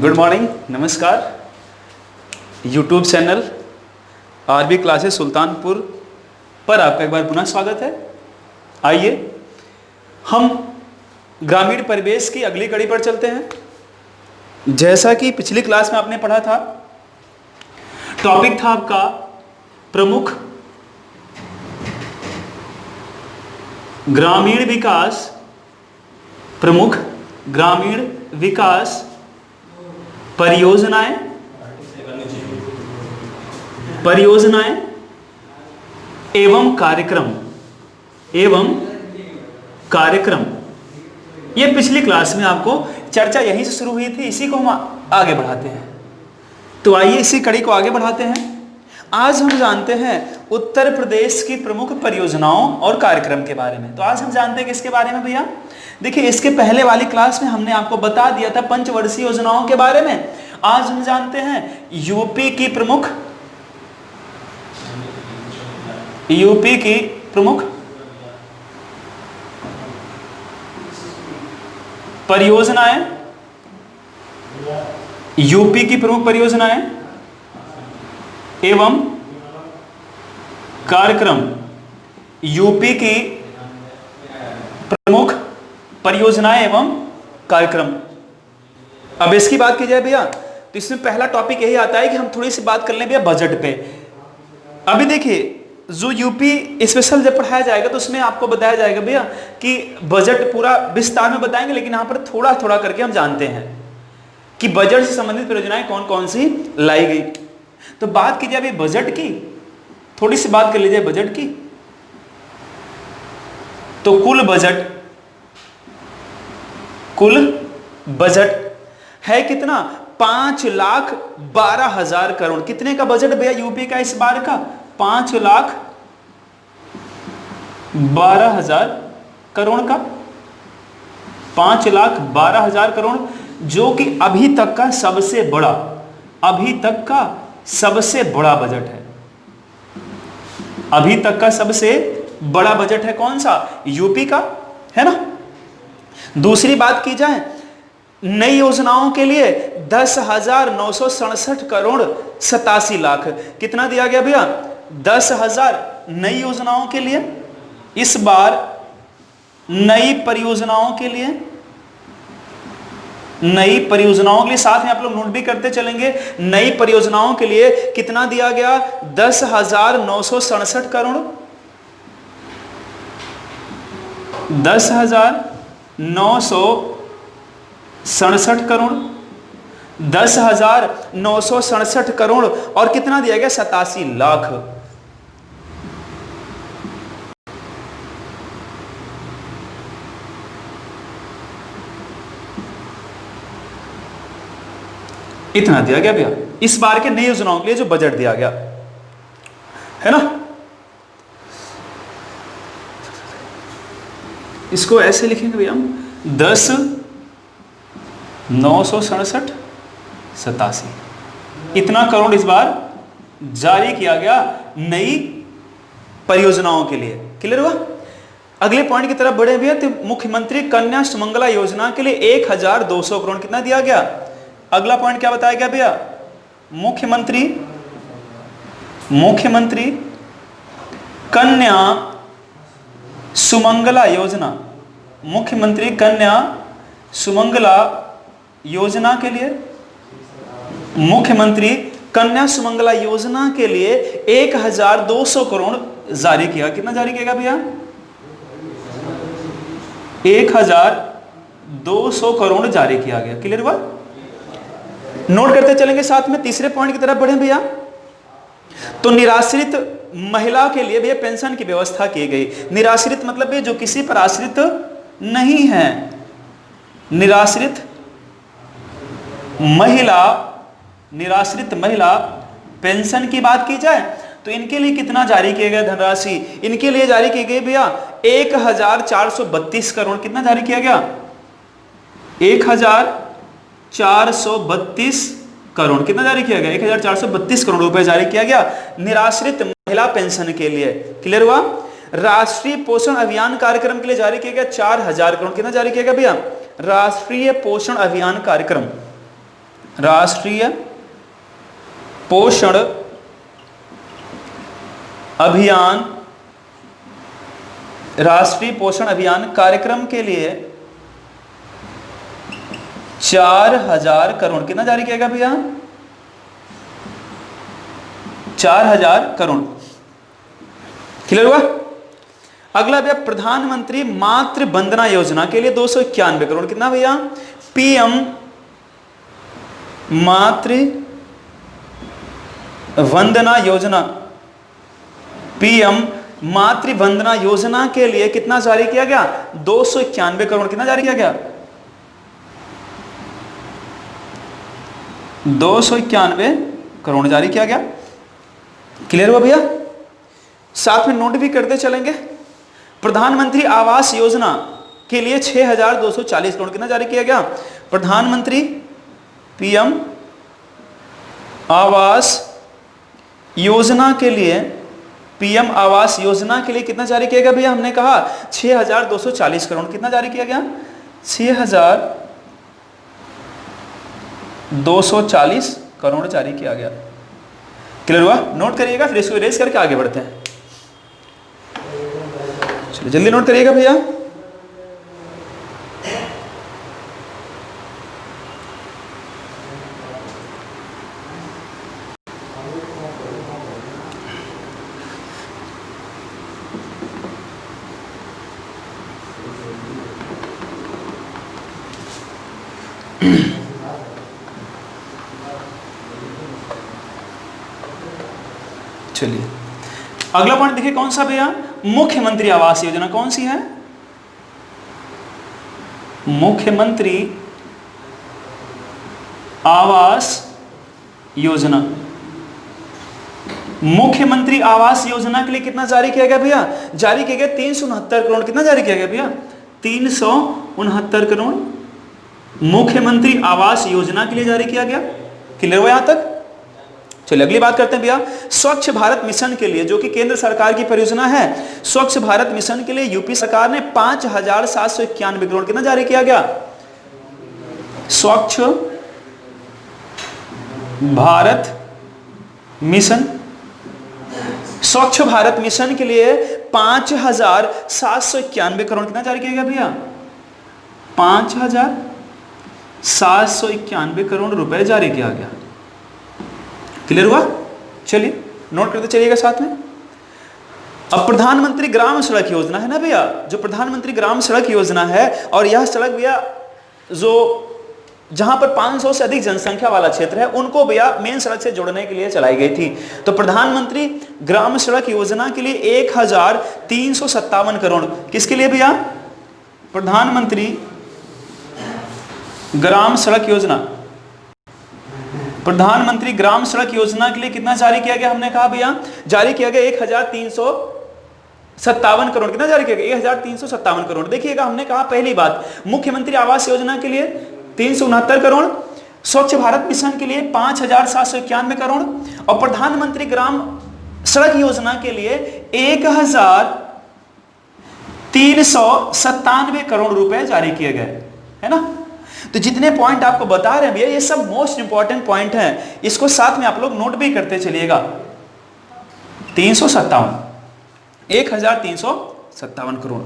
Good morning, नमस्कार। YouTube channel RB classes Sultanpur पर आपका एक बार पुनः स्वागत है। आइए हम ग्रामीण परिवेश की अगली कड़ी पर चलते हैं। जैसा कि पिछली क्लास में आपने पढ़ा था, टॉपिक था आपका प्रमुख ग्रामीण विकास, प्रमुख ग्रामीण विकास परियोजनाएं एवं कार्यक्रम। ये पिछली क्लास में आपको चर्चा यहीं से शुरू हुई थी, इसी को हम आगे बढ़ाते हैं। तो आइए इसी कड़ी को आगे बढ़ाते हैं। आज हम जानते हैं उत्तर प्रदेश की प्रमुख परियोजनाओं और कार्यक्रम के बारे में। तो आज हम जानते हैं किसके बारे में भैया? देखिए, इसके पहले वाली क्लास में हमने आपको बता दिया था पंचवर्षीय योजनाओं के बारे में। आज हम जानते हैं यूपी की प्रमुख परियोजनाएं, यूपी की प्रमुख परियोजनाएं एवं कार्यक्रम, यूपी की प्रमुख परियोजनाएं एवं कार्यक्रम। अब इसकी बात की जाए भैया, तो इसमें पहला टॉपिक यही आता है कि हम थोड़ी सी बात कर लें भैया बजट पे। अभी देखिए, जो यूपी स्पेशल जब पढ़ाया जाएगा तो उसमें आपको बताया जाएगा भैया कि बजट पूरा विस्तार में बताएंगे, लेकिन यहाँ पर थोड़ा थोड़ा करके हम जानते हैं कि बजट से संबंधित परियोजनाएं कौन कौन सी लाई गई। तो बात की जाए अभी बजट की, थोड़ी सी बात कर लीजिए बजट की। तो कुल बजट है कितना? 5,12,000 करोड़। कितने का बजट भैया यूपी का इस बार का? 5,12,000 करोड़ का, 5,12,000 करोड़, जो कि अभी तक का सबसे बड़ा बजट है। अभी तक का सबसे बड़ा बजट है कौन सा? यूपी का, है ना। दूसरी बात की जाए, नई योजनाओं के लिए 10,967 करोड़ 87 लाख। कितना दिया गया भैया? 10,000 नई योजनाओं के लिए। इस बार नई परियोजनाओं के लिए साथ में आप लोग नोट भी करते चलेंगे। नई परियोजनाओं के लिए कितना दिया गया? 10,967 करोड़। 10,967 करोड़, 10,967 करोड़ और कितना दिया गया? 87 लाख। इतना दिया गया भैया इस बार के नई योजनाओं के लिए जो बजट दिया गया, है ना। इसको ऐसे लिखेंगे भैया हम, 10,967 87, इतना करोड़ इस बार जारी किया गया नई परियोजनाओं के लिए। क्लियर हुआ? अगले पॉइंट की तरफ बढ़े भैया, तो मुख्यमंत्री कन्या सुमंगला योजना के लिए 1,200 करोड़ कितना दिया गया? अगला पॉइंट क्या बताया गया भैया? मुख्यमंत्री कन्या सुमंगला योजना, मुख्यमंत्री कन्या सुमंगला योजना के लिए, मुख्यमंत्री कन्या सुमंगला योजना के लिए 1,200 करोड़ जारी किया। कितना जारी किया भैया? 1,200 करोड़ जारी किया गया। क्लियर हुआ? नोट करते चलेंगे साथ में। तीसरे पॉइंट की तरफ बढ़े भैया, तो निराश्रित महिला के लिए भैया पेंशन की व्यवस्था की गई। निराश्रित मतलब जो किसी पर आश्रित नहीं है, निराश्रित महिला पेंशन की बात की जाए तो इनके लिए कितना जारी किया गया धनराशि? इनके लिए जारी की गई भैया 1,432 करोड़। कितना जारी किया गया? 1,432 करोड़। कितना जारी किया गया? 1,432 करोड़ रुपए जारी किया गया निराश्रित महिला पेंशन के लिए। क्लियर हुआ? राष्ट्रीय पोषण अभियान कार्यक्रम के लिए जारी किया गया 4,000 करोड़। कितना जारी किया गया भैया? राष्ट्रीय पोषण अभियान कार्यक्रम राष्ट्रीय पोषण अभियान, राष्ट्रीय पोषण अभियान कार्यक्रम के लिए 4000 करोड़ कितना जारी किया गया भैया? 4000 करोड़। क्लियर हुआ? अगला भैया प्रधानमंत्री मातृ वंदना योजना के लिए 291 करोड़ कितना भैया? पीएम मातृ वंदना योजना, पीएम मातृ वंदना योजना के लिए कितना जारी किया गया? 291 करोड़ कितना जारी किया गया? 291 करोड़ जारी किया गया। क्लियर हुआ भैया? साथ में नोट भी करते चलेंगे। प्रधानमंत्री आवास योजना के लिए 6240 करोड़ कितना जारी किया गया? प्रधानमंत्री पीएम आवास योजना के लिए, पीएम आवास योजना के लिए कितना जारी किया गया भैया? हमने कहा 6240 करोड़ कितना जारी किया गया? 6240 करोड़ जारी किया गया। क्लियर हुआ? नोट करिएगा, फिर इसको इरेज करके आगे बढ़ते हैं। चलिए जल्दी नोट करिएगा भैया। चलिए अगला पॉइंट देखिए कौन सा भैया? मुख्यमंत्री आवास योजना कौन सी है? मुख्यमंत्री आवास योजना। मुख्यमंत्री आवास योजना के लिए कितना जारी किया गया भैया? जारी किया गया 369 करोड़ कितना जारी किया गया भैया? 369 करोड़ मुख्यमंत्री आवास योजना के लिए जारी किया गया। क्लियर हुआ यहां तक? चलिए अगली बात करते हैं भैया। स्वच्छ भारत मिशन के लिए, जो कि केंद्र सरकार की परियोजना है, स्वच्छ भारत मिशन के लिए यूपी सरकार ने 5791 करोड़ कितना जारी किया गया? स्वच्छ भारत मिशन, स्वच्छ भारत मिशन के लिए 5791 करोड़ कितना जारी किया गया भैया? 5791 करोड़ रुपए जारी किया गया। क्लियर हुआ? चलिए नोट करते चलिएगा साथ में। अब प्रधानमंत्री ग्राम सड़क योजना है ना भैया, जो प्रधानमंत्री ग्राम सड़क योजना है, और यह सड़क भैया जो जहां पर 500 से अधिक जनसंख्या वाला क्षेत्र है उनको भैया मेन सड़क से जोड़ने के लिए चलाई गई थी। तो प्रधानमंत्री ग्राम सड़क योजना के लिए 1357 करोड़ किसके लिए भैया? प्रधानमंत्री ग्राम सड़क योजना, प्रधानमंत्री ग्राम सड़क योजना के लिए कितना जारी किया गया? हमने कहा भैया जारी किया गया 1357 करोड़ कितना जारी किया गया? 1357 करोड़। देखिएगा हमने कहा पहली बात, मुख्यमंत्री आवास योजना के लिए 369 करोड़, स्वच्छ भारत मिशन के लिए 5791 करोड़, और प्रधानमंत्री ग्राम सड़क योजना के लिए 1397 करोड़ रुपए जारी किए गए, है ना। तो जितने पॉइंट आपको बता रहे हैं भैया ये सब मोस्ट इंपॉर्टेंट पॉइंट हैं, इसको साथ में आप लोग नोट भी करते चलिएगा। 1357 करोड़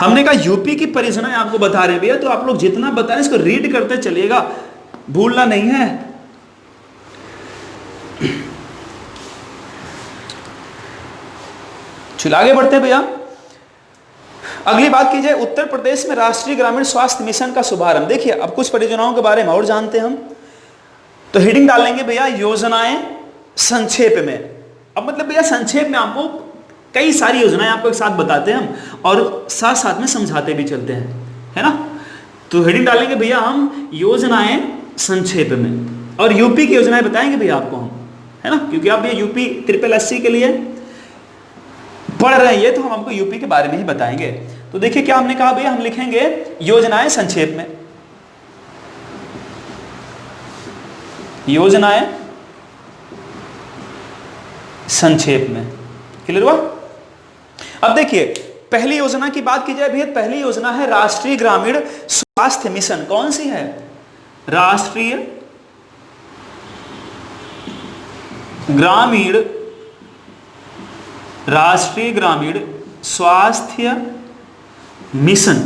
हमने कहा यूपी की परियोजनाएं आपको बता रहे हैं भैया, तो आप लोग जितना बता रहे हैं इसको रीड करते चलिएगा, भूलना नहीं है। चलिए आगे बढ़ते हैं भैया। अगली बात की जाए, उत्तर प्रदेश में राष्ट्रीय ग्रामीण स्वास्थ्य मिशन का शुभारंभ। देखिए अब कुछ परियोजनाओं के बारे में और जानते हैं हम, तो हेडिंग डालेंगे भैया योजनाएं संक्षेप में। अब मतलब भैया संक्षेप में आपको कई सारी योजनाएं आपको एक साथ बताते हैं हम, और साथ साथ में समझाते भी चलते हैं, है ना। तो हेडिंग डालेंगे भैया हम योजनाएं संक्षेप में, और यूपी की योजनाएं बताएंगे भैया आपको हम, है ना, क्योंकि आप ये यूपी SSSC के लिए पढ़ रहे हैं, तो हम आपको यूपी के बारे में ही बताएंगे। तो देखिए क्या हमने कहा भैया, हम लिखेंगे योजनाएं संक्षेप में, योजनाएं संक्षेप में। क्लियर हुआ? अब देखिए पहली योजना की बात की जाए भैया, पहली योजना है राष्ट्रीय ग्रामीण स्वास्थ्य मिशन। कौन सी है? राष्ट्रीय ग्रामीण स्वास्थ्य मिशन,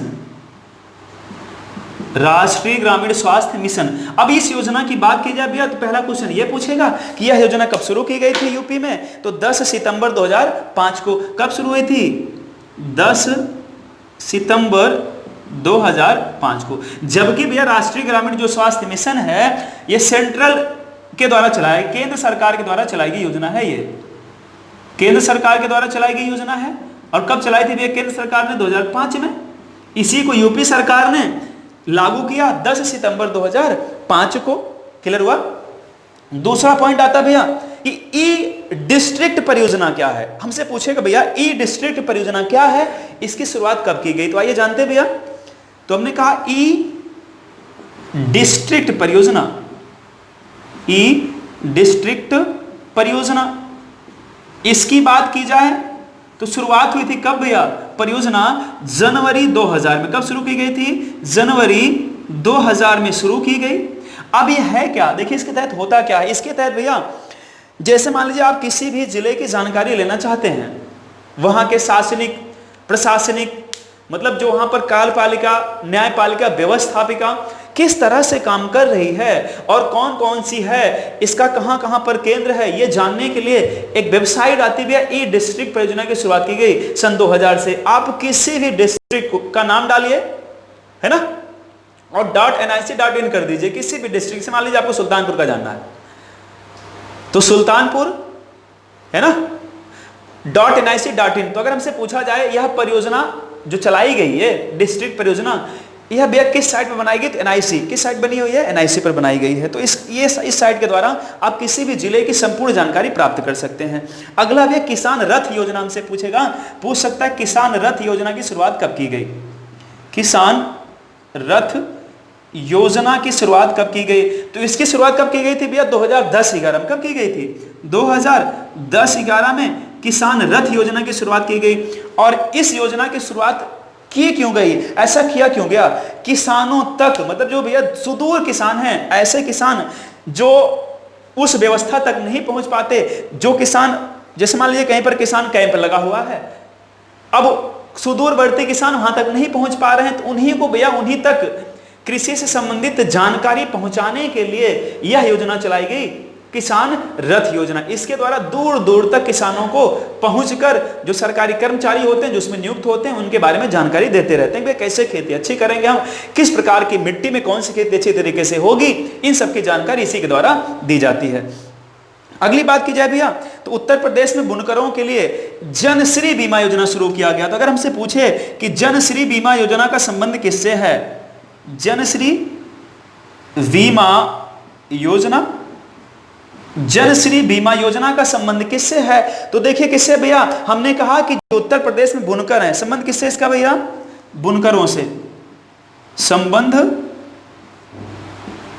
राष्ट्रीय ग्रामीण स्वास्थ्य मिशन। अब इस योजना की बात की जाए भैया तो पहला क्वेश्चन ये पूछेगा कि यह योजना कब शुरू की गई थी यूपी में, तो 10 सितंबर 2005 को। कब शुरू हुई थी? 10 सितंबर 2005 को। जबकि भैया राष्ट्रीय ग्रामीण जो स्वास्थ्य मिशन है ये सेंट्रल के द्वारा चलाया, केंद्र सरकार के द्वारा चलाई गई योजना है। ये केंद्र सरकार के द्वारा चलाई गई योजना है। और कब चलाई थी भैया केंद्र सरकार ने? 2005 में। इसी को यूपी सरकार ने लागू किया 10 सितंबर 2005 को। क्लियर हुआ? दूसरा पॉइंट आता भैया कि ई डिस्ट्रिक्ट परियोजना क्या है। हमसे पूछेगा भैया ई डिस्ट्रिक्ट परियोजना क्या है, इसकी शुरुआत कब की गई, तो आइए जानते हैं भैया। तो हमने कहा ई डिस्ट्रिक्ट परियोजना, ई डिस्ट्रिक्ट परियोजना, इसकी बात की जाए तो शुरुआत हुई थी कब भैया? परियोजना जनवरी 2000 में। कब शुरू की गई थी? जनवरी 2000 में शुरू की गई। अब ये है क्या, देखिए इसके तहत होता क्या है। इसके तहत भैया जैसे मान लीजिए आप किसी भी जिले की जानकारी लेना चाहते हैं, वहां के शासनिक प्रशासनिक मतलब जो वहां पर कार्यपालिका न्यायपालिका व्यवस्थापिका किस तरह से काम कर रही है और कौन कौन सी है, इसका कहां कहां पर केंद्र है, ये जानने के लिए एक वेबसाइट आती है। ई डिस्ट्रिक्ट परियोजना की शुरुआत की गई सन 2000 से। आप किसी भी डिस्ट्रिक्ट का नाम डालिए, है ना, और .nic.in कर दीजिए किसी भी डिस्ट्रिक्ट से। मान लीजिए आपको सुल्तानपुर का जानना है तो सुल्तानपुर, है ना, .nic.in। तो अगर हमसे पूछा जाए यह परियोजना जो चलाई गई है डिस्ट्रिक्ट परियोजना, यह भैया किस साइट पर बनाई गई? तो NIC। किस साइट बनी हुई है? NIC पर बनाई गई है। तो इस साइट के द्वारा आप किसी भी जिले की संपूर्ण जानकारी प्राप्त कर सकते हैं। अगला भैया किसान रथ योजना हमसे पूछ सकता है किसान रथ योजना की शुरुआत कब की गई? किसान रथ योजना की शुरुआत कब की गई? तो इसकी शुरुआत कब की गई थी भैया? 2010-11 में। कब की गई थी? 2010-11 में किसान रथ योजना की शुरुआत की गई। और इस योजना की शुरुआत की क्यों गई, ऐसा किया क्यों गया? किसानों तक, मतलब जो भैया सुदूर किसान हैं, ऐसे किसान जो उस व्यवस्था तक नहीं पहुंच पाते, जो किसान जैसे मान लीजिए कहीं पर किसान कैंप लगा हुआ है, अब सुदूरवर्ती किसान वहां तक नहीं पहुंच पा रहे हैं, तो उन्हीं को भैया उन्हीं तक कृषि से संबंधित जानकारी पहुंचाने के लिए यह योजना चलाई गई, किसान रथ योजना। इसके द्वारा दूर दूर तक किसानों को पहुंचकर जो सरकारी कर्मचारी होते हैं, जो उसमें नियुक्त होते हैं, उनके बारे में जानकारी देते रहते हैं। वे कैसे खेती अच्छी करेंगे, हम किस प्रकार की मिट्टी में कौन सी खेती अच्छी तरीके से होगी, इन सब की जानकारी इसी के द्वारा दी जाती है। अगली बात की जाए भैया तो उत्तर प्रदेश में बुनकरों के लिए जनश्री बीमा योजना शुरू किया गया। तो अगर हमसे पूछे कि जनश्री बीमा योजना का संबंध किससे है, जनश्री बीमा योजना, जनश्री बीमा योजना का संबंध किससे है? तो देखिए किससे भैया, हमने कहा कि जो उत्तर प्रदेश में बुनकर हैं, संबंध किससे इसका भैया? बुनकरों से। संबंध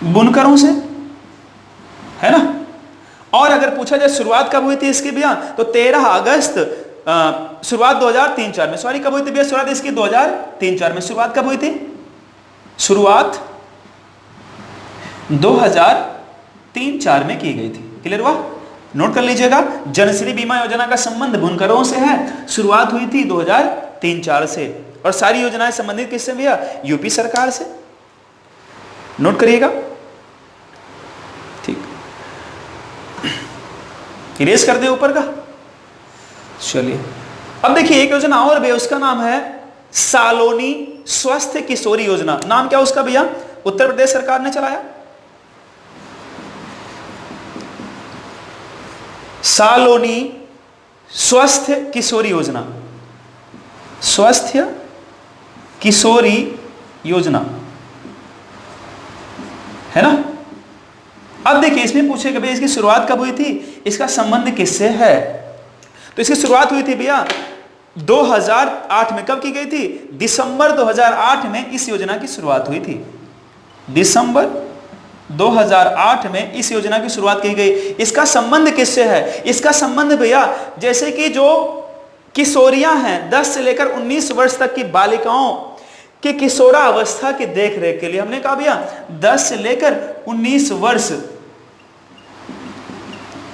बुनकरों से, है ना। और अगर पूछा जाए शुरुआत कब हुई थी इसकी भैया, तो 13 अगस्त शुरुआत 2003-4 में। सॉरी, कब हुई थी भैया शुरुआत इसकी? 2003-4 में। शुरुआत कब हुई थी? शुरुआत 2003-4 में की गई थी। क्लियर हुआ? नोट कर लीजिएगा, जनश्री बीमा योजना का संबंध बुनकरों से है, शुरुआत हुई थी 2003-4 से। और सारी योजनाएं संबंधित किससे भैया? यूपी सरकार से। नोट करिएगा, ठीक। इरेज कर दे ऊपर का। चलिए अब देखिए एक योजना और भैया, उसका नाम है सालोनी स्वस्थ किशोरी योजना। नाम क्या उसका भैया? उत्तर प्रदेश सरकार ने चलाया। सालोनी स्वस्थ किशोरी योजना, स्वस्थ किशोरी योजना, है ना। अब देखिए इसमें पूछेगा भैया इसकी शुरुआत कब हुई थी, इसका संबंध किससे है? तो इसकी शुरुआत हुई थी भैया 2008 में। कब की गई थी? दिसंबर 2008 में इस योजना की शुरुआत हुई थी। दिसंबर 2008 में इस योजना की शुरुआत की गई। इसका संबंध किससे है? इसका संबंध भैया जैसे कि जो किशोरियां हैं 10 से लेकर 19 वर्ष तक की बालिकाओं कि किशोरावस्था की देख रेख के लिए, हमने कहा भैया 10 से लेकर 19 वर्ष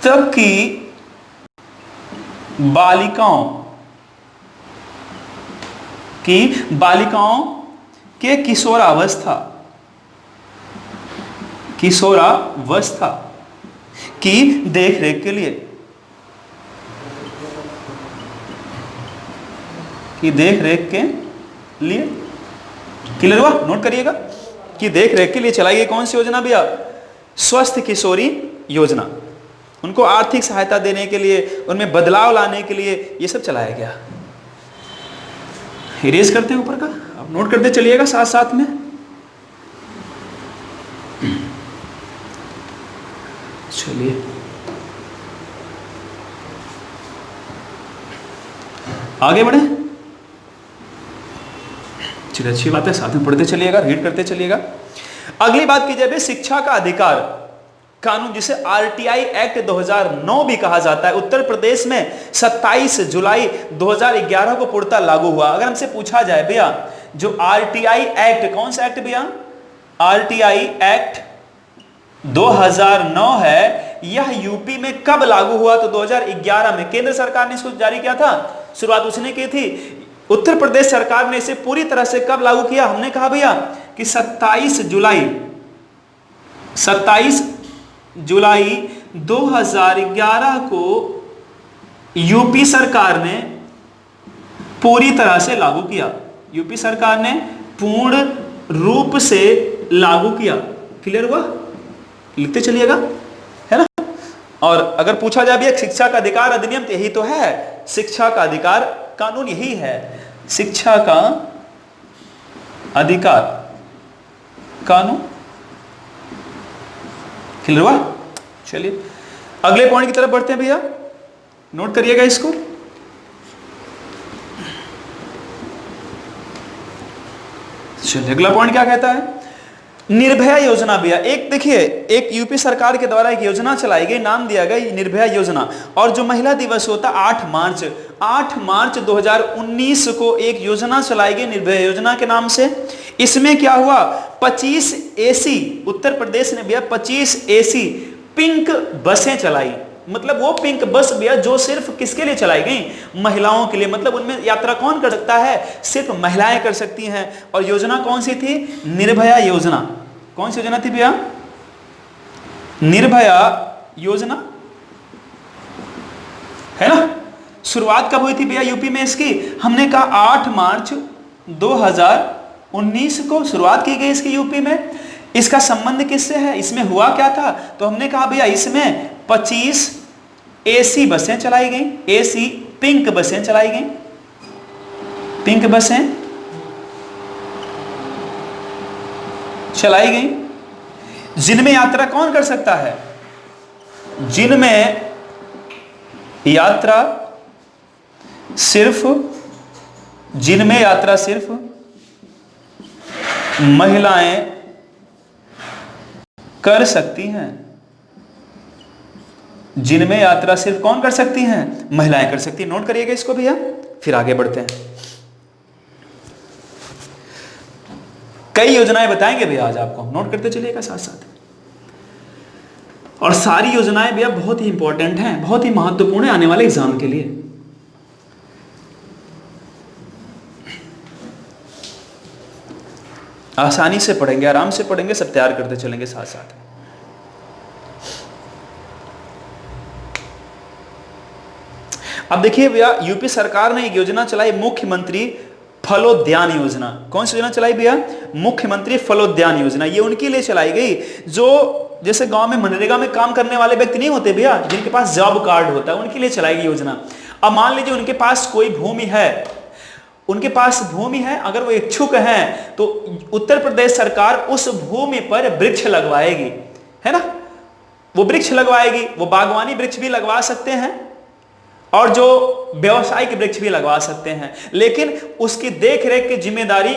तक की बालिकाओं के किशोरावस्था की देख रेख के लिए, क्लियर हुआ? नोट करिएगा कि देख रेख के लिए चलाई गई कौन सी योजना भैया? स्वस्थ किशोरी योजना। उनको आर्थिक सहायता देने के लिए, उनमें बदलाव लाने के लिए ये सब चलाया गया। इरेज करते हैं ऊपर का, अब नोट करते चलिएगा साथ साथ में। चलिए आगे बढ़े। चलिए अच्छी बात है, साथ में पढ़ते चलिएगा, रीड करते चलिएगा। अगली बात की जाए शिक्षा का अधिकार कानून, जिसे आरटीआई एक्ट 2009 भी कहा जाता है, उत्तर प्रदेश में 27 जुलाई 2011 को पूर्णतः लागू हुआ। अगर हमसे पूछा जाए भैया जो आरटीआई एक्ट, कौन सा एक्ट भैया? आरटीआई एक्ट 2009 है, यह यूपी में कब लागू हुआ? तो 2011 में केंद्र सरकार ने इसको जारी किया था, शुरुआत उसने की थी। उत्तर प्रदेश सरकार ने इसे पूरी तरह से कब लागू किया? हमने कहा भैया कि 27 जुलाई 2011 को यूपी सरकार ने पूरी तरह से लागू किया। यूपी सरकार ने पूर्ण रूप से लागू किया। क्लियर हुआ? लिखते चलिएगा, है ना। और अगर पूछा जाए भी शिक्षा का अधिकार अधिनियम, तो यही तो है, शिक्षा का अधिकार कानून यही है, शिक्षा का अधिकार कानून। क्लियर हुआ? चलिए अगले पॉइंट की तरफ बढ़ते हैं भैया, नोट करिएगा इसको। चलिए अगला पॉइंट क्या कहता है? निर्भया योजना भैया। एक देखिए, एक यूपी सरकार के द्वारा एक योजना चलाई गई, नाम दिया गया निर्भया योजना। और जो महिला दिवस होता 8 मार्च 2019 को एक योजना चलाई गई निर्भया योजना के नाम से। इसमें क्या हुआ? 25 एसी, उत्तर प्रदेश ने भैया 25 एसी पिंक बसें चलाई। मतलब वो पिंक बस भैया जो सिर्फ किसके लिए चलाई गई? महिलाओं के लिए। मतलब उनमें यात्रा कौन कर सकता है? सिर्फ महिलाएं कर सकती हैं। और योजना कौन सी थी? निर्भया योजना। कौन सी योजना थी भैया? निर्भया योजना, है ना। शुरुआत कब हुई थी भैया यूपी में इसकी? हमने कहा 8 मार्च 2019 को शुरुआत की गई इसकी यूपी में। इसका संबंध किससे है? इसमें हुआ क्या था? तो हमने कहा भैया इसमें 25 एसी बसें चलाई गई, एसी पिंक बसें चलाई गई, पिंक बसें चलाई गई, जिनमें यात्रा कौन कर सकता है? जिनमें यात्रा सिर्फ महिलाएं कर सकती हैं। जिनमें यात्रा सिर्फ कौन कर सकती हैं? महिलाएं कर सकती हैं। नोट करिएगा इसको भैया, फिर आगे बढ़ते हैं। कई योजनाएं बताएंगे भैया आज आपको, नोट करते चलिएगा साथ साथ। और सारी योजनाएं भैया बहुत ही इंपॉर्टेंट हैं, बहुत ही महत्वपूर्ण है आने वाले एग्जाम के लिए। आसानी से पढ़ेंगे, आराम से पढ़ेंगे, सब तैयार करते चलेंगे साथ साथ। अब देखिए भैया यूपी सरकार ने एक योजना चलाई, मुख्यमंत्री फलोद्यान योजना। कौन सी योजना चलाई भैया? मुख्यमंत्री फलोद्यान योजना। ये उनके लिए चलाई गई जो जैसे गांव में मनरेगा में काम करने वाले व्यक्ति नहीं होते भैया, जिनके पास जॉब कार्ड होता है, उनके लिए चलाई गई योजना। अब मान लीजिए उनके पास कोई भूमि है, अगर वो इच्छुक हैं तो उत्तर प्रदेश सरकार उस भूमि पर वृक्ष लगवाएगी, है ना। वो वृक्ष लगवाएगी, वो बागवानी वृक्ष भी लगवा सकते हैं और जो व्यवसायिक वृक्ष भी लगवा सकते हैं, लेकिन उसकी देखरेख की जिम्मेदारी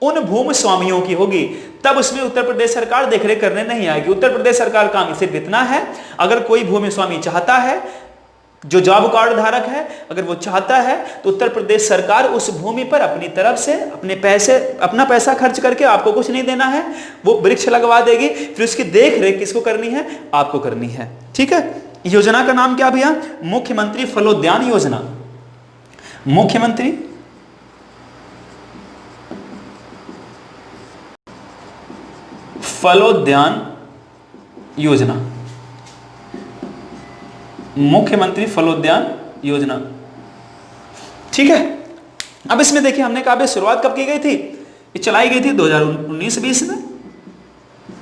उन भूमि स्वामियों की होगी। तब उसमें उत्तर प्रदेश सरकार देखरेख करने नहीं आएगी। उत्तर प्रदेश सरकार का काम सिर्फ इतना है, अगर कोई भूमि स्वामी चाहता है जो जॉब कार्ड धारक है अगर वो चाहता है तो उत्तर प्रदेश सरकार उस भूमि पर अपनी तरफ से अपना पैसा खर्च करके, आपको कुछ नहीं देना है, वो वृक्ष लगवा देगी। फिर उसकी देख रेख किसको करनी है? आपको करनी है। ठीक है, योजना का नाम क्या भैया? मुख्यमंत्री फलोद्यान योजना। मुख्यमंत्री फलोद्यान योजना, मुख्यमंत्री फलोद्यान योजना। ठीक है, अब इसमें देखिए हमने कहा शुरुआत कब की गई थी? ये चलाई गई थी 2019-20 में,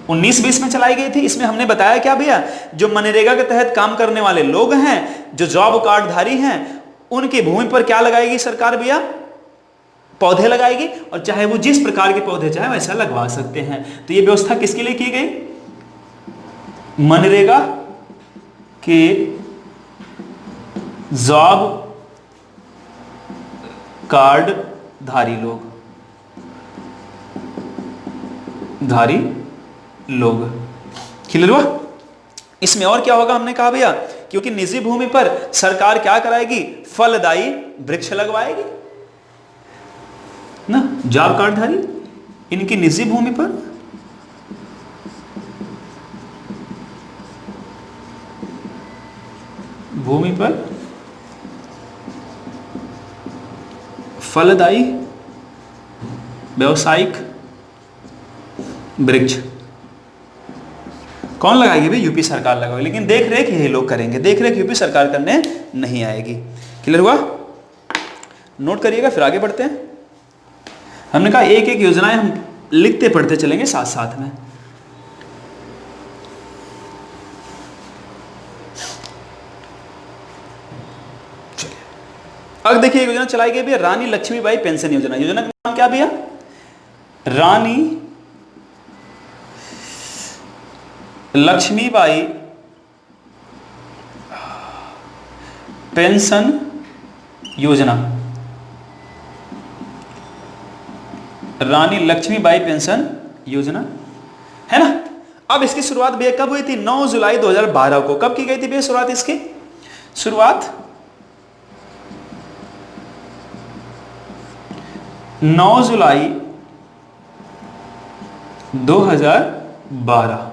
19-20 में चलाई गई थी। इसमें हमने बताया क्या भैया, जो मनरेगा के तहत काम करने वाले लोग हैं, जो जॉब कार्डधारी हैं, उनकी भूमि पर क्या लगाएगी सरकार भैया? पौधे लगाएगी, और चाहे वो जिस प्रकार के पौधे चाहे वैसा लगवा सकते हैं। तो ये व्यवस्था किसके लिए की गई? मनरेगा के जॉब कार्ड धारी लोग। क्लियर हुआ? इसमें और क्या होगा हमने कहा भैया, क्योंकि निजी भूमि पर सरकार क्या कराएगी? फलदायी वृक्ष लगवाएगी ना। जॉब कार्डधारी इनकी निजी भूमि पर फलदायी व्यवसायिक वृक्ष कौन लगाएगी भाई? यूपी सरकार लगाएगी, लेकिन देख रेख यही लोग करेंगे, देख रेख यूपी सरकार करने नहीं आएगी। क्लियर हुआ? नोट करिएगा, फिर आगे बढ़ते हैं। हमने कहा एक एक योजनाएं हम लिखते पढ़ते चलेंगे साथ साथ में। अब देखिए योजना चलाई गई भैया रानी लक्ष्मीबाई पेंशन योजना। योजना का नाम क्या भैया? रानी लक्ष्मीबाई पेंशन योजना। रानी लक्ष्मीबाई पेंशन योजना है ना। अब इसकी शुरुआत भैया कब हुई थी? 9 जुलाई 2012 को। कब की गई थी भैया शुरुआत इसकी? शुरुआत 9 जुलाई 2012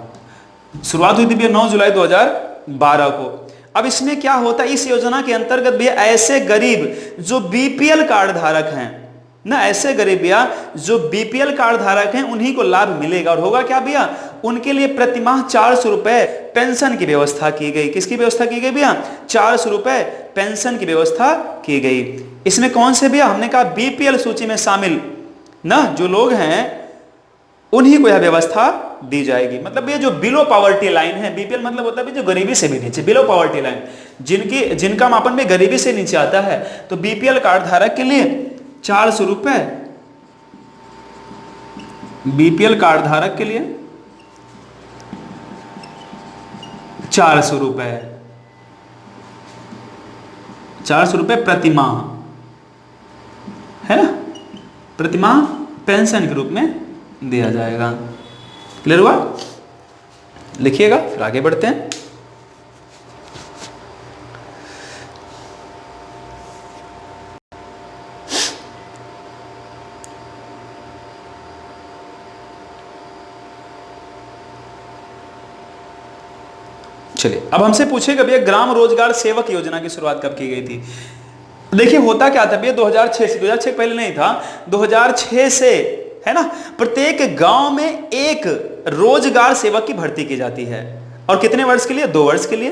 शुरुआत हुई थी भैया 9 जुलाई 2012 को। अब इसमें क्या होता है, इस योजना के अंतर्गत भैया ऐसे गरीब जो बीपीएल कार्ड धारक हैं ना, ऐसे गरीब भैया जो बीपीएल कार्ड धारक हैं उन्हीं को लाभ मिलेगा। और होगा क्या भैया, उनके लिए प्रतिमाह 400 रुपए पेंशन की व्यवस्था की गई। किसकी व्यवस्था की गई भैया? 400 रुपए पेंशन की व्यवस्था की गई। इसमें कौन से भैया? हमने कहा बीपीएल सूची में शामिल ना जो लोग हैं उन्हीं को यह व्यवस्था दी जाएगी। मतलब ये जो बिलो पॉवर्टी लाइन है, बीपीएल मतलब होता है जो गरीबी से भी नीचे, बिलो पॉवर्टी लाइन, जिनका मापन में गरीबी से नीचे आता है, तो बीपीएल कार्ड धारक के लिए 400 रुपए, बीपीएल कार्ड धारक के लिए 400 रुपए, 400 रुपए प्रतिमाह है ना, प्रतिमाह पेंशन के रूप में दिया जाएगा। क्लियर हुआ? लिखिएगा, फिर आगे बढ़ते हैं। चलिए, अब हमसे पूछेगा भैया ग्राम रोजगार सेवक योजना की शुरुआत कब की गई थी? देखिए होता क्या था भैया, 2006 पहले नहीं था, 2006 से है ना प्रत्येक गांव में एक रोजगार सेवक की भर्ती की जाती है। और कितने वर्ष के लिए? 2 वर्ष के लिए।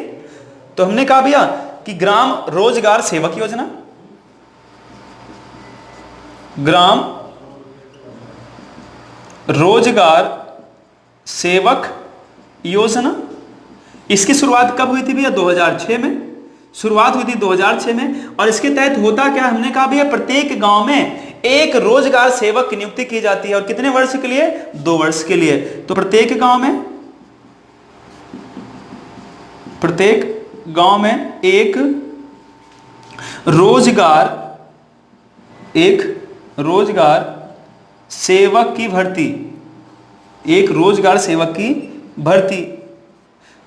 तो हमने कहा भैया कि ग्राम रोजगार सेवक योजना, ग्राम रोजगार सेवक योजना, इसकी शुरुआत कब हुई थी भैया? 2006 में शुरुआत हुई थी 2006 में। और इसके तहत होता क्या, हमने कहा भैया प्रत्येक गांव में एक रोजगार सेवक की नियुक्ति की जाती है। और कितने वर्ष के लिए? 2 वर्ष के लिए। तो प्रत्येक गांव में एक रोजगार सेवक की भर्ती, एक रोजगार सेवक की भर्ती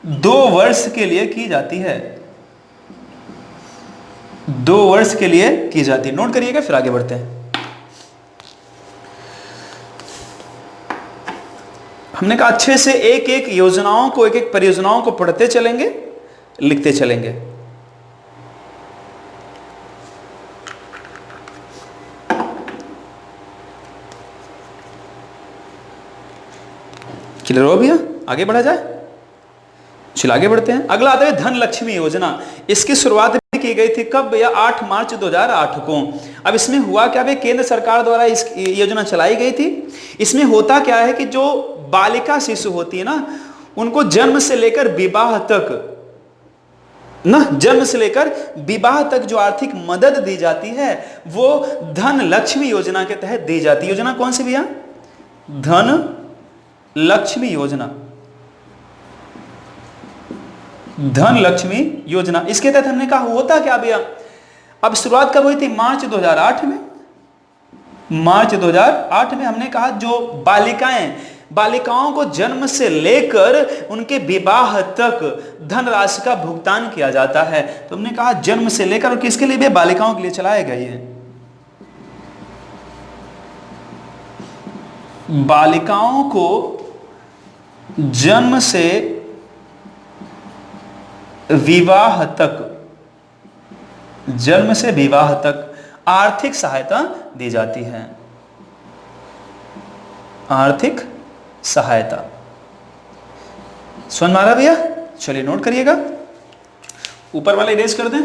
2 वर्ष के लिए की जाती है। 2 वर्ष के लिए की जाती है। नोट करिएगा, फिर आगे बढ़ते हैं। हमने कहा अच्छे से एक एक योजनाओं को, एक एक परियोजनाओं को पढ़ते चलेंगे, लिखते चलेंगे। क्लियर हो भैया? आगे बढ़ा जाए, चलिए आगे बढ़ते हैं। अगला आता है धन लक्ष्मी योजना। इसकी शुरुआत भी की गई थी कब भैया? 8 मार्च 2008 को। अब इसमें हुआ क्या भैया? केंद्र सरकार द्वारा इस योजना चलाई गई थी। इसमें होता क्या है कि जो बालिका शिशु होती है ना, उनको जन्म से लेकर विवाह तक जन्म से लेकर विवाह तक जो आर्थिक मदद दी जाती है वो धन लक्ष्मी योजना के तहत दी जाती है। योजना कौन सी भैया? धन लक्ष्मी योजना। धन लक्ष्मी योजना, इसके तहत हमने कहा होता क्या भैया? अब शुरुआत कब हुई थी? मार्च 2008 में। मार्च 2008 में हमने कहा जो बालिकाओं को जन्म से लेकर उनके विवाह तक धनराशि का भुगतान किया जाता है। तो हमने कहा जन्म से लेकर, और किसके लिए? बालिकाओं के लिए चलाए गए हैं। बालिकाओं को जन्म से विवाह तक, जन्म से विवाह तक आर्थिक सहायता दी जाती है। आर्थिक सहायता समझ में आ रहा भैया? चलिए नोट करिएगा, ऊपर वाला इरेज कर दें।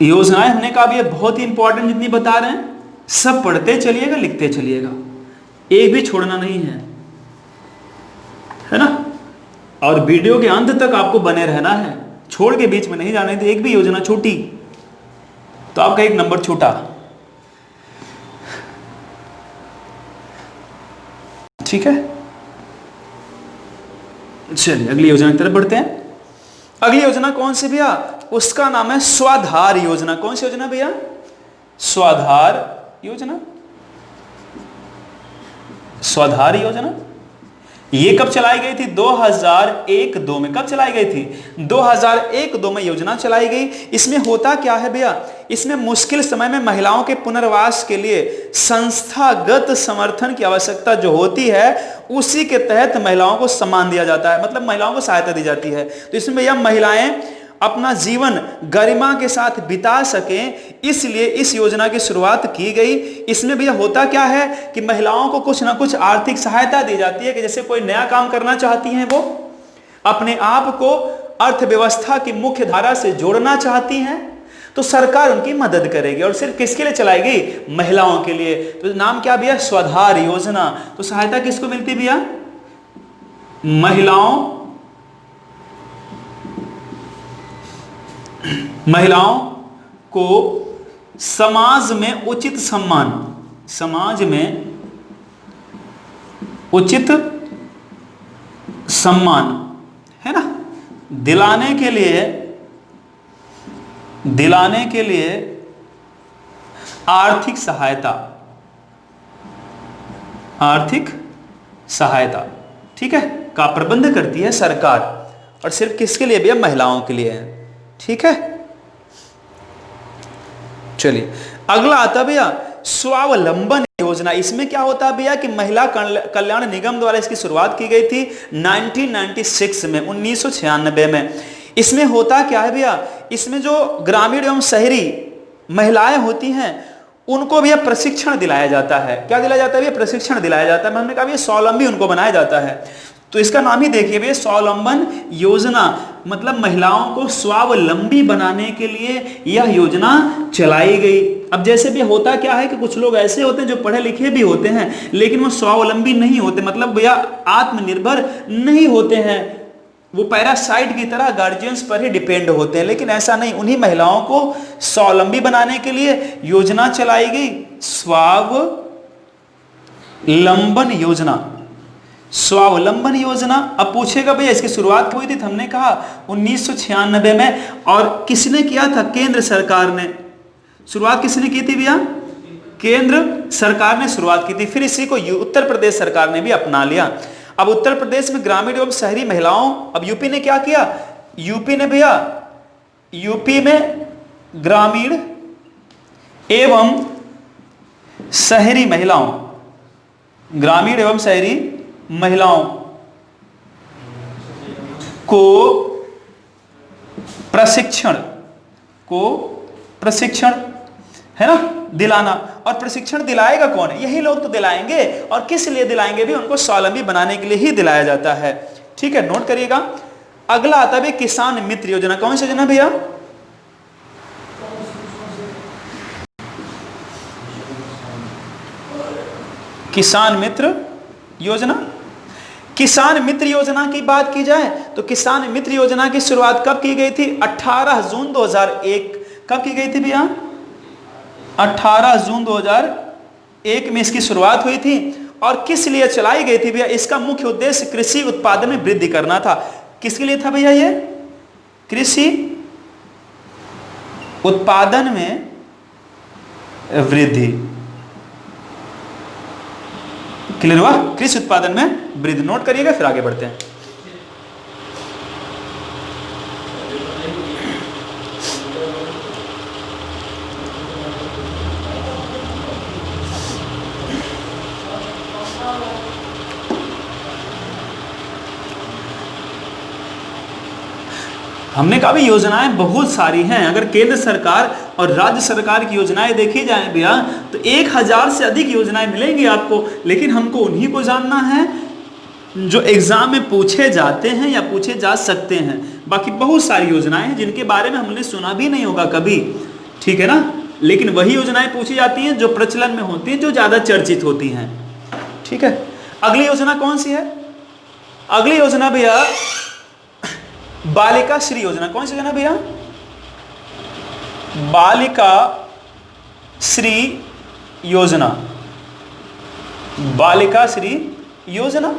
योजनाएं हमने कहा ये बहुत ही इंपॉर्टेंट जितनी बता रहे हैं, सब पढ़ते चलिएगा, लिखते चलिएगा, एक भी छोड़ना नहीं है ना? और वीडियो के अंत तक आपको बने रहना है, छोड़ के बीच में नहीं जाना है। तो एक भी योजना छोटी तो आपका एक नंबर छोटा। ठीक है, चलिए अगली योजना की तरफ बढ़ते हैं। अगली योजना कौन सी भैया? उसका नाम है स्वाधार योजना। कौन सी योजना भैया? स्वाधार योजना। स्वाधार योजना ये कब चलाई गई थी? 2001-2 में। कब चलाई गई थी? 2001-2 में योजना चलाई गई। इसमें होता क्या है भैया? इसमें मुश्किल समय में महिलाओं के पुनर्वास के लिए संस्थागत समर्थन की आवश्यकता जो होती है, उसी के तहत महिलाओं को सम्मान दिया जाता है, मतलब महिलाओं को सहायता दी जाती है। तो इसमें भैया महिलाएं अपना जीवन गरिमा के साथ बिता सकें, इसलिए इस योजना की शुरुआत की गई। इसमें भी होता क्या है कि महिलाओं को कुछ ना कुछ आर्थिक सहायता दी जाती है कि जैसे कोई नया काम करना चाहती हैं, वो अपने आप को अर्थव्यवस्था की मुख्य धारा से जोड़ना चाहती हैं, तो सरकार उनकी मदद करेगी। और सिर्फ किसके लिए चलाई गई? महिलाओं के लिए। तो नाम क्या भैया? स्वाधार योजना। तो सहायता किसको मिलती भैया? महिलाओं को समाज में उचित सम्मान, समाज में उचित सम्मान है ना, दिलाने के लिए आर्थिक सहायता ठीक है का प्रबंध करती है सरकार। और सिर्फ किसके लिए भैया? महिलाओं के लिए है। ठीक है, चलिए अगला आता भैया स्वावलंबन योजना। इसमें क्या होता है भैया कि महिला कल्याण निगम द्वारा इसकी शुरुआत की गई थी 1996 में, 1996 में। इसमें होता क्या है भैया? इसमें जो ग्रामीण एवं शहरी महिलाएं होती हैं उनको भैया प्रशिक्षण दिलाया जाता है। क्या दिलाया जाता है भैया? प्रशिक्षण दिलाया जाता है। हमने कहा भैया स्वावलंबी उनको बनाया जाता है, तो इसका नाम ही देखिए भैया स्वावलंबन योजना, मतलब महिलाओं को स्वावलंबी बनाने के लिए यह योजना चलाई गई। अब जैसे भी होता क्या है कि कुछ लोग ऐसे होते हैं जो पढ़े लिखे भी होते हैं लेकिन वो स्वावलंबी नहीं होते, मतलब भैया आत्मनिर्भर नहीं होते हैं, वो पैरासाइट की तरह गार्जियंस पर ही डिपेंड होते हैं। लेकिन ऐसा नहीं, उन्हीं महिलाओं को स्वावलंबी बनाने के लिए योजना चलाई गई, स्वावलंबन योजना। स्वावलंबन योजना। अब पूछेगा भैया इसकी शुरुआत हुई थी, तो हमने कहा 1996 में। और किसने किया था? केंद्र सरकार ने। शुरुआत किसने की थी भैया? केंद्र सरकार ने शुरुआत की थी। फिर इसी को उत्तर प्रदेश सरकार ने भी अपना लिया। अब उत्तर प्रदेश में ग्रामीण एवं शहरी महिलाओं, अब यूपी ने क्या किया, यूपी ने भैया, यूपी में ग्रामीण एवं शहरी महिलाओं, ग्रामीण एवं शहरी महिलाओं को प्रशिक्षण है ना दिलाना। और प्रशिक्षण दिलाएगा कौन है, यही लोग तो दिलाएंगे। और किस लिए दिलाएंगे भी, उनको स्वावलंबी बनाने के लिए ही दिलाया जाता है। ठीक है, नोट करिएगा। अगला आता है किसान मित्र योजना। कौन सी योजना भैया, किसान मित्र योजना। किसान मित्र योजना की बात की जाए तो किसान मित्र योजना की शुरुआत कब की गई थी, 18 जून 2001। कब की गई थी भैया, 18 जून 2001 में इसकी शुरुआत हुई थी। और किस लिए चलाई गई थी भैया, इसका मुख्य उद्देश्य कृषि उत्पादन में वृद्धि करना था। किसके लिए था भैया ये, कृषि उत्पादन में वृद्धि। क्लियर हुआ, कृषि उत्पादन में वृद्धि। नोट करिएगा, फिर आगे बढ़ते हैं। हमने कहा भी योजनाएं बहुत सारी हैं। अगर केंद्र सरकार और राज्य सरकार की योजनाएं देखी जाएं भैया तो 1000 से अधिक योजनाएं मिलेंगी आपको। लेकिन हमको उन्हीं को जानना है जो एग्जाम में पूछे जाते हैं या पूछे जा सकते हैं। बाकी बहुत सारी योजनाएं हैं जिनके बारे में हमने सुना भी नहीं होगा कभी, ठीक है ना। लेकिन वही योजनाएं पूछी जाती हैं जो प्रचलन में होती हैं, जो ज्यादा चर्चित होती हैं। ठीक है, अगली योजना कौन सी है, अगली योजना भैया बालिका श्री योजना। कौन सी योजना भैया, बालिका श्री योजना। बालिका श्री योजना,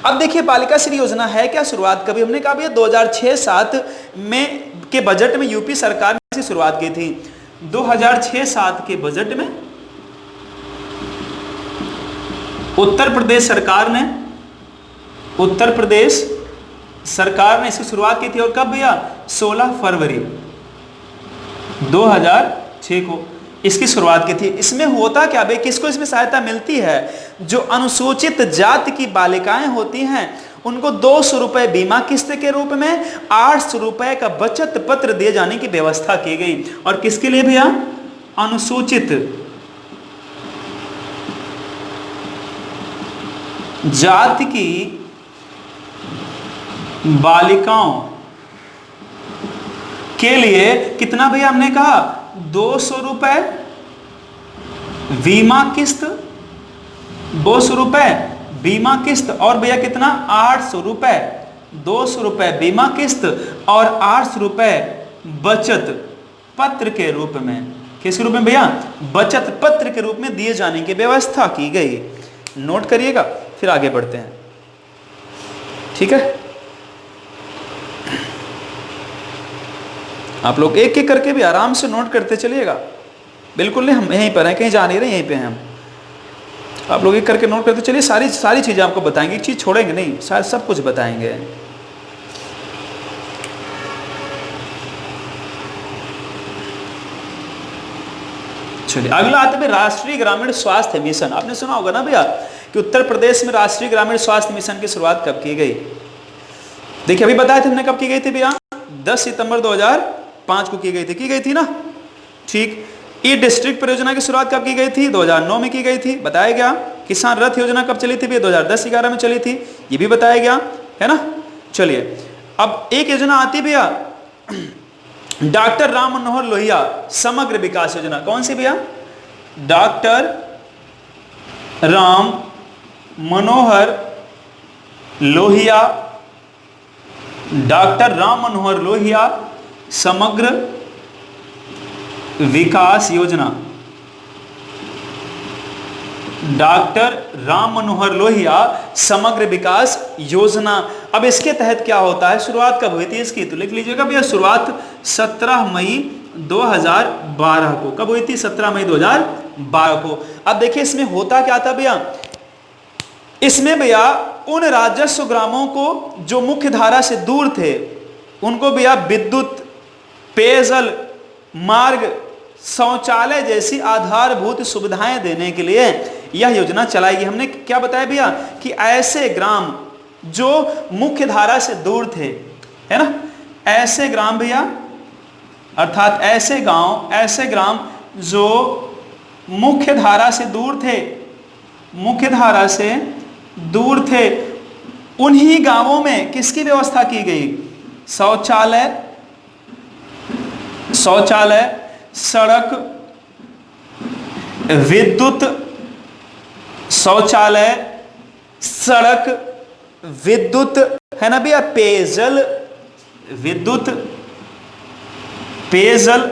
अब देखिए बालिका श्री योजना है क्या, शुरुआत कभी, हमने कहा भैया 2006-07 में के बजट में यूपी सरकार ने इसकी शुरुआत की थी। 2006-07 के बजट में उत्तर प्रदेश सरकार ने इसकी शुरुआत की थी। और कब भैया, 16 फरवरी 2006 को इसकी शुरुआत की थी। इसमें होता क्या भाई, किसको इसमें सहायता मिलती है, जो अनुसूचित जाति की बालिकाएं होती हैं उनको 200 रुपए बीमा किस्त के रूप में, 800 रुपए का बचत पत्र दिए जाने की व्यवस्था की गई। और किसके लिए भैया, अनुसूचित जाति की बालिकाओं के लिए कितना भैया, हमने कहा 200 रुपए बीमा किस्त, 200 रुपए बीमा किस्त। और भैया कितना, 800 रुपए, 200 रुपए बीमा किस्त और 800 रुपए बचत पत्र के रूप में। किसके रूप में भैया, बचत पत्र के रूप में दिए जाने की व्यवस्था की गई। नोट करिएगा, फिर आगे बढ़ते हैं। ठीक है, आप लोग एक एक करके भी आराम से नोट करते चलिएगा। बिल्कुल नहीं, हम यहीं पर हैं, कहीं जा नहीं रहे, यहीं पे हैं हम। आप लोग एक करके नोट करते चलिए। सारी चीजें आपको बताएंगे, एक चीज छोड़ेंगे नहीं, शायद सब कुछ बताएंगे। चलिए अगला आता है राष्ट्रीय ग्रामीण स्वास्थ्य मिशन। आपने सुना होगा ना भैया कि उत्तर प्रदेश में राष्ट्रीय ग्रामीण स्वास्थ्य मिशन की शुरुआत कब की गई। देखिए अभी बताया था हमने कब की गई थी भैया, 10 सितंबर 2005 को की गई थी ना। ठीक, ई डिस्ट्रिक्ट परियोजना की शुरुआत कब की गई थी, 2009 में की गई थी, बताया गया। किसान रथ योजना कब चली थी भैया, 2010-11 में चली थी, ये भी बताया गया है ना। चलिए अब एक योजना आती है भैया, डॉक्टर राम मनोहर लोहिया समग्र विकास योजना। कौन सी भैया, डॉक्टर राम मनोहर लोहिया, डॉक्टर राम मनोहर लोहिया समग्र विकास योजना। डॉक्टर राम मनोहर लोहिया समग्र विकास योजना। अब इसके तहत क्या होता है, शुरुआत कब हुई थी इसकी, तो लिख लीजिएगा भैया, शुरुआत 17 मई 2012 को। कब हुई थी, 17 मई 2012 को। अब देखिए इसमें होता क्या था भैया, इसमें भैया उन राजस्व ग्रामों को जो मुख्य धारा से दूर थे उनको भैया विद्युत, पेयजल, मार्ग, शौचालय जैसी आधारभूत सुविधाएं देने के लिए यह योजना चलाएगी। हमने क्या बताया भैया कि ऐसे ग्राम जो मुख्य धारा से दूर थे, है ना, ऐसे ग्राम भैया, अर्थात ऐसे गांव, ऐसे ग्राम जो मुख्य धारा से दूर थे, मुख्य धारा से दूर थे, उन्हीं गांवों में किसकी व्यवस्था की गई? शौचालय, सड़क, विद्युत, शौचालय, सड़क, विद्युत, है ना भैया, पेयजल, विद्युत, पेयजल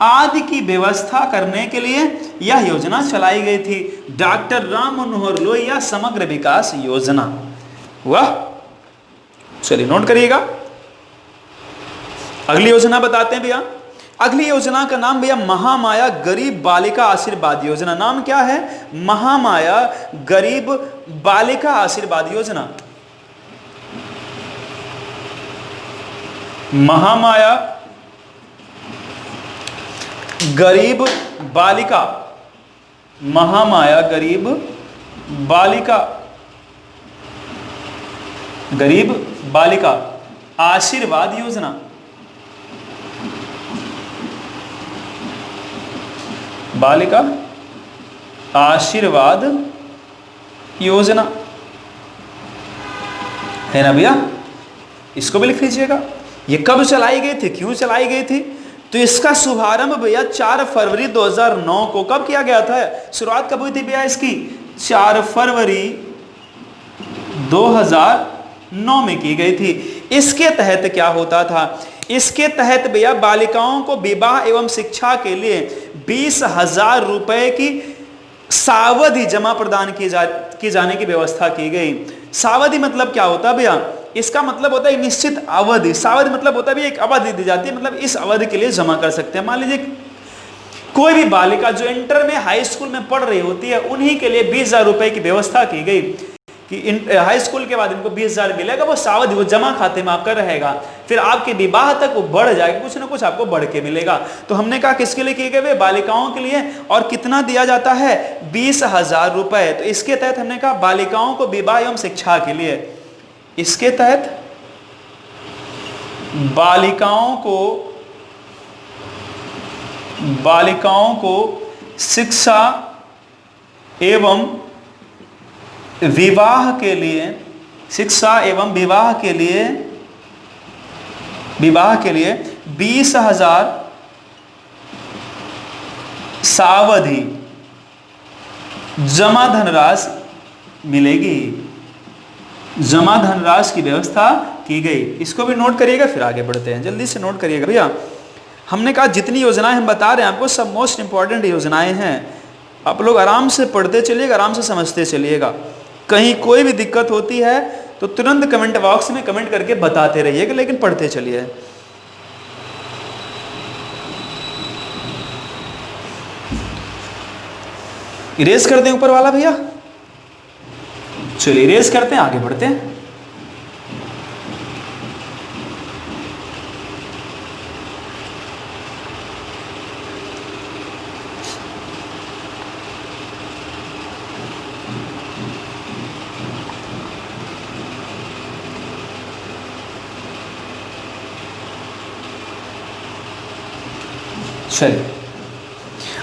आदि की व्यवस्था करने के लिए यह योजना चलाई गई थी। डॉक्टर राम मनोहर लोहिया समग्र विकास योजना। वाह, चलिए नोट करिएगा। अगली योजना बताते हैं भैया। अगली योजना का नाम भैया महामाया गरीब बालिका आशीर्वाद योजना। नाम क्या है? महामाया गरीब बालिका आशीर्वाद योजना। महामाया गरीब बालिका, महामाया गरीब बालिका, गरीब बालिका आशीर्वाद योजना। बालिका आशीर्वाद योजना है ना भैया, इसको भी लिख लीजिएगा। ये कब चलाई गई थी, क्यों चलाई गई थी? तो इसका शुभारंभ भैया 4 फरवरी 2009 को कब किया गया था? शुरुआत कब हुई थी भैया इसकी? 4 फरवरी 2009 में की गई थी। इसके तहत क्या होता था? इसके तहत भैया बालिकाओं को विवाह एवं शिक्षा के लिए 20,000 रुपए की सावधि जमा प्रदान की जाने की व्यवस्था की गई। सावधि मतलब क्या होता है भैया? इसका मतलब होता है निश्चित अवधि। सावधि मतलब होता है भी एक अवधि दी जाती है, मतलब इस अवधि के लिए जमा कर सकते हैं। मान लीजिए कोई भी बालिका जो इंटर में, हाई स्कूल में पढ़ रही होती है, उन्हीं के लिए 20,000 रुपए की व्यवस्था की गई कि हाई स्कूल के बाद इनको 20,000 मिलेगा। वो सावधि, वो जमा खाते में आपका रहेगा, फिर आपके विवाह तक वो बढ़ जाएगा, कुछ ना कुछ आपको बढ़ के मिलेगा। तो हमने कहा किसके लिए किए गए? बालिकाओं के लिए। और कितना दिया जाता है? 20,000 रुपए। तो इसके तहत हमने कहा बालिकाओं को विवाह एवं शिक्षा के लिए, इसके तहत बालिकाओं को शिक्षा एवं विवाह के लिए, शिक्षा एवं विवाह के लिए 20,000 सावधि जमा धनराशि मिलेगी। जमा धनराशि की व्यवस्था की गई। इसको भी नोट करिएगा, फिर आगे बढ़ते हैं। जल्दी से नोट करिएगा भैया। हमने कहा जितनी योजनाएं हम बता रहे हैं आपको, सब मोस्ट इंपॉर्टेंट योजनाएं हैं। आप लोग आराम से पढ़ते चलिएगा, आराम से समझते चलिएगा। कहीं कोई भी दिक्कत होती है तो तुरंत कमेंट बॉक्स में कमेंट करके बताते रहिएगा, लेकिन पढ़ते चलिए। इरेज कर दें ऊपर वाला भैया। चलिए इरेज करते हैं, आगे बढ़ते हैं। चलिए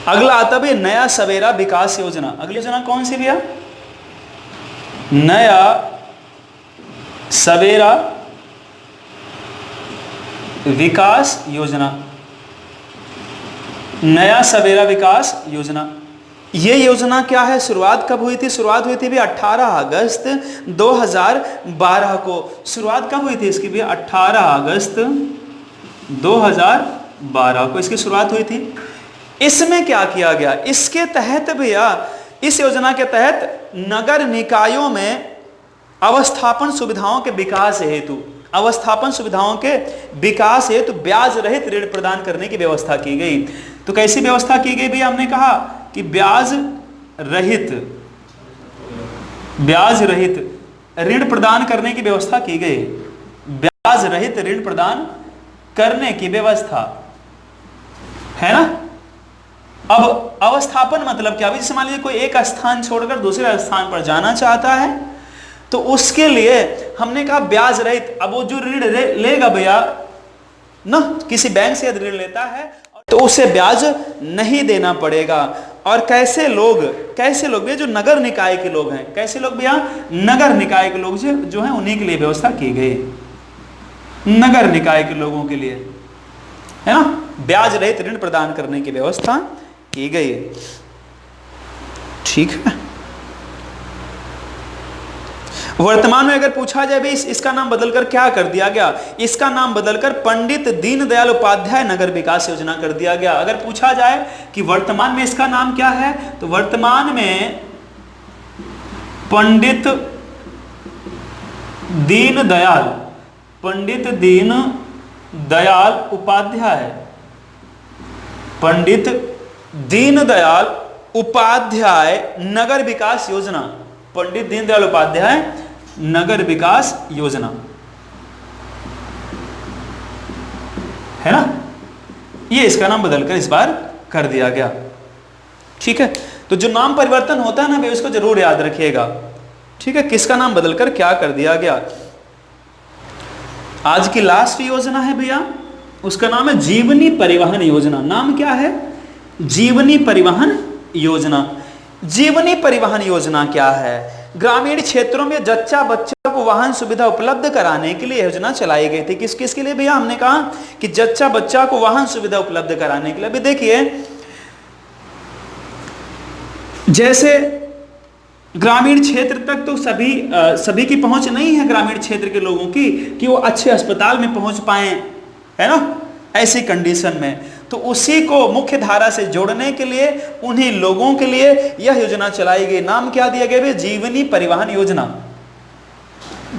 अगला आता है नया सवेरा विकास योजना। अगली योजना कौन सी भैया? नया सवेरा विकास योजना। नया सवेरा विकास योजना, ये योजना क्या है? शुरुआत कब हुई थी? शुरुआत हुई थी भी 18 अगस्त 2012 को। शुरुआत कब हुई थी इसकी भी? 18 अगस्त 2012 को इसकी शुरुआत हुई थी। इसमें क्या किया गया? इसके तहत भैया, इस योजना के तहत नगर निकायों में अवस्थापन सुविधाओं के विकास हेतु, अवस्थापन सुविधाओं के विकास हेतु ब्याज रहित ऋण प्रदान करने की व्यवस्था की गई। तो कैसी व्यवस्था की गई भैया? हमने कहा कि ब्याज रहित ऋण प्रदान करने की व्यवस्था की गई, ब्याज रहित ऋण प्रदान करने की व्यवस्था, है ना। अब अवस्थापन मतलब क्या, जैसे मान लीजिए कोई एक स्थान छोड़कर दूसरे स्थान पर जाना चाहता है, तो उसके लिए हमने कहा ब्याज रहित। अब वो जो ऋण लेगा भैया ना, किसी बैंक से यदि ऋण लेता है तो उसे ब्याज नहीं देना पड़ेगा। और कैसे लोग भैया, जो नगर निकाय के लोग हैं, कैसे लोग भैया, नगर निकाय के लोग जो हैं उन्हीं के लिए व्यवस्था की गई, नगर निकाय के लोगों के लिए, है ना, ब्याज रहित ऋण प्रदान करने की व्यवस्था की गई है। ठीक है। वर्तमान में अगर पूछा जाए भी इसका नाम बदलकर क्या कर दिया गया, इसका नाम बदलकर पंडित दीनदयाल उपाध्याय नगर विकास योजना कर दिया गया। अगर पूछा जाए कि वर्तमान में इसका नाम क्या है, तो वर्तमान में पंडित दीनदयाल उपाध्याय, पंडित दीनदयाल उपाध्याय नगर विकास योजना, पंडित दीनदयाल उपाध्याय नगर विकास योजना, है ना, ये इसका नाम बदलकर इस बार कर दिया गया। ठीक है, तो जो नाम परिवर्तन होता है ना वे उसको जरूर याद रखिएगा। ठीक है, किसका नाम बदलकर क्या कर दिया गया। आज की लास्ट योजना है भैया, उसका नाम है जीवनी परिवहन योजना। नाम क्या है, जीवनी परिवहन योजना। जीवनी परिवहन योजना क्या है, ग्रामीण क्षेत्रों में जच्चा बच्चा को वाहन सुविधा उपलब्ध कराने के लिए योजना चलाई गई थी। किस किस के लिए भैया, हमने कहा कि जच्चा बच्चा को वाहन सुविधा उपलब्ध कराने के लिए। अभी देखिए, जैसे ग्रामीण क्षेत्र तक तो सभी की पहुंच नहीं है, ग्रामीण क्षेत्र के लोगों की, कि वो अच्छे अस्पताल में पहुंच पाए, है ना, ऐसी कंडीशन में, तो उसी को मुख्य धारा से जोड़ने के लिए उन्हीं लोगों के लिए यह योजना चलाई गई। नाम क्या दिया गया, जीवनी परिवहन योजना।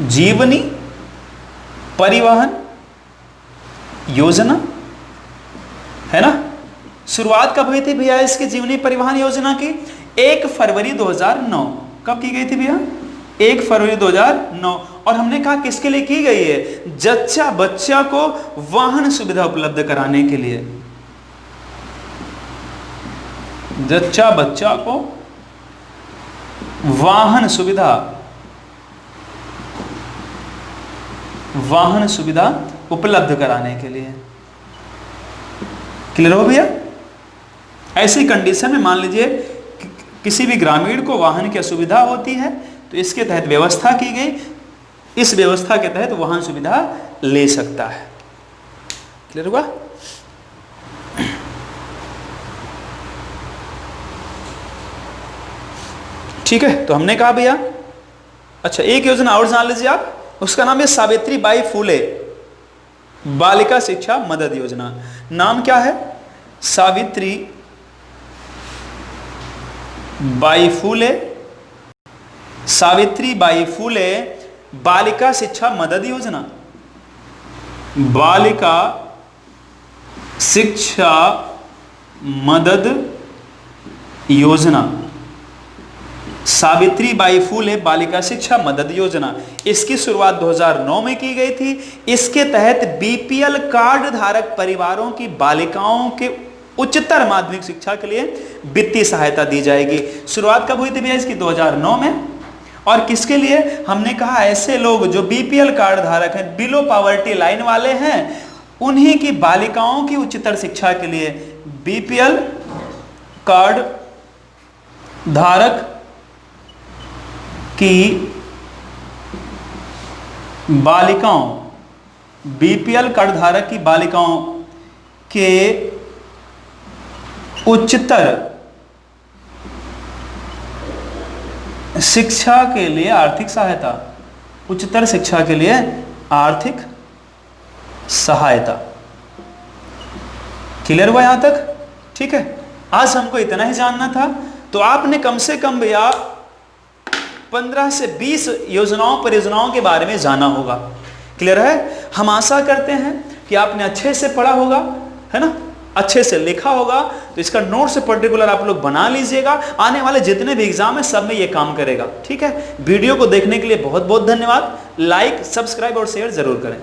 जीवनी परिवहन योजना, है ना। शुरुआत कब हुई थी भैया इसकी जीवनी परिवहन योजना की, 1 फरवरी 2009। कब की गई थी भैया, 1 फरवरी 2009। और हमने कहा किसके लिए की गई है, जच्चा बच्चा को वाहन सुविधा उपलब्ध कराने के लिए। जच्चा बच्चा को वाहन सुविधा उपलब्ध कराने के लिए। क्लियर हो भैया। ऐसी कंडीशन में मान लीजिए किसी भी ग्रामीण को वाहन की असुविधा होती है, तो इसके तहत व्यवस्था की गई, इस व्यवस्था के तहत वाहन सुविधा ले सकता है। क्लियर हुआ। ठीक है, तो हमने कहा भैया, अच्छा एक योजना और जान लीजिए आप, उसका नाम है सावित्री बाई फूले बालिका शिक्षा मदद योजना। नाम क्या है, सावित्री बाई फूले बालिका शिक्षा मदद योजना। बालिका शिक्षा मदद योजना, सावित्री बाई फूले बालिका शिक्षा मदद योजना। इसकी शुरुआत 2009 में की गई थी। इसके तहत बीपीएल कार्ड धारक परिवारों की बालिकाओं के उच्चतर माध्यमिक शिक्षा के लिए वित्तीय सहायता दी जाएगी। शुरुआत कब हुई थी भैया इसकी, 2009 में। और किसके लिए, हमने कहा ऐसे लोग जो बीपीएल कार्ड धारक हैं, बिलो पॉवर्टी लाइन वाले हैं, उन्हीं की बालिकाओं की उच्चतर शिक्षा के लिए बीपीएल कार्ड धारक की बालिकाओं, बीपीएल कार्ड धारक की बालिकाओं के उच्चतर शिक्षा के लिए आर्थिक सहायता, उच्चतर शिक्षा के लिए आर्थिक सहायता। क्लियर हुआ यहां तक। ठीक है, आज हमको इतना ही जानना था। तो आपने कम से कम भैया 15 से 20 योजनाओं परियोजनाओं के बारे में जाना होगा। क्लियर है। हम आशा करते हैं कि आपने अच्छे से पढ़ा होगा, है ना, अच्छे से लिखा होगा, तो इसका नोट से पर्टिकुलर आप लोग बना लीजिएगा। आने वाले जितने भी एग्जाम है सब में ये काम करेगा। ठीक है, वीडियो को देखने के लिए बहुत बहुत धन्यवाद। लाइक, सब्सक्राइब और शेयर जरूर करें।